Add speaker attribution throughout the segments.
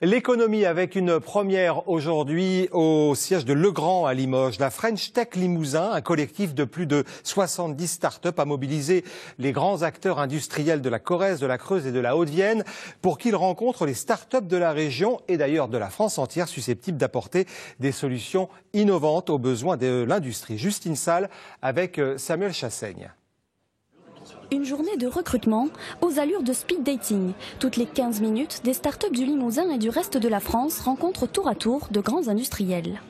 Speaker 1: L'économie avec une première aujourd'hui au siège de Legrand à Limoges. La French Tech Limousin, un collectif de plus de 70 start-up, a mobilisé les grands acteurs industriels de la Corrèze, de la Creuse et de la Haute-Vienne pour qu'ils rencontrent les start-up de la région et d'ailleurs de la France entière susceptibles d'apporter des solutions innovantes aux besoins de l'industrie. Justine Salle avec Samuel Chassaigne.
Speaker 2: Une journée de recrutement aux allures de speed dating. Toutes les 15 minutes, des startups du Limousin et du reste de la France rencontrent tour à tour de grands industriels.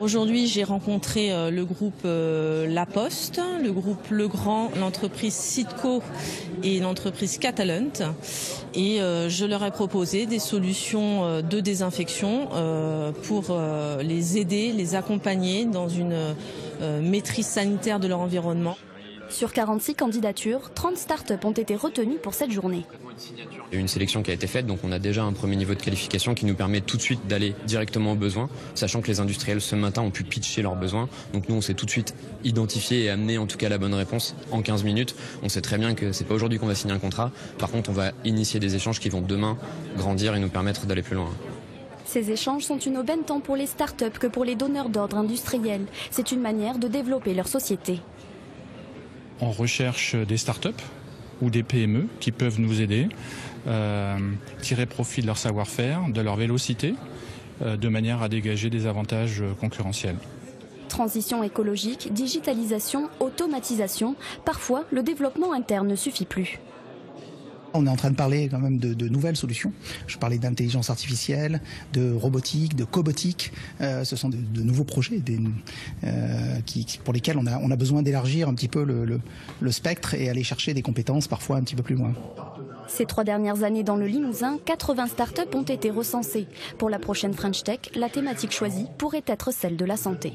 Speaker 3: Aujourd'hui, j'ai rencontré le groupe La Poste, le groupe Legrand, l'entreprise Citco et l'entreprise Catalent. Et je leur ai proposé des solutions de désinfection pour les aider, les accompagner dans une maîtrise sanitaire de leur environnement.
Speaker 2: Sur 46 candidatures, 30 startups ont été retenues pour cette journée.
Speaker 4: Il y a eu une sélection qui a été faite, donc on a déjà un premier niveau de qualification qui nous permet tout de suite d'aller directement aux besoins, sachant que les industriels ce matin ont pu pitcher leurs besoins. Donc nous on s'est tout de suite identifié et amené en tout cas la bonne réponse en 15 minutes. On sait très bien que c'est pas aujourd'hui qu'on va signer un contrat, par contre on va initier des échanges qui vont demain grandir et nous permettre d'aller plus loin.
Speaker 2: Ces échanges sont une aubaine tant pour les startups que pour les donneurs d'ordre industriels. C'est une manière de développer leur société.
Speaker 5: On recherche des startups ou des PME qui peuvent nous aider, tirer profit de leur savoir-faire, de leur vélocité, de manière à dégager des avantages concurrentiels.
Speaker 2: Transition écologique, digitalisation, automatisation, parfois le développement interne ne suffit plus.
Speaker 6: On est en train de parler quand même de nouvelles solutions. Je parlais d'intelligence artificielle, de robotique, de cobotique. Ce sont de nouveaux projets pour lesquels on a besoin d'élargir un petit peu le spectre et aller chercher des compétences parfois un petit peu plus loin.
Speaker 2: Ces 3 dernières années dans le Limousin, 80 startups ont été recensées. Pour la prochaine French Tech, la thématique choisie pourrait être celle de la santé.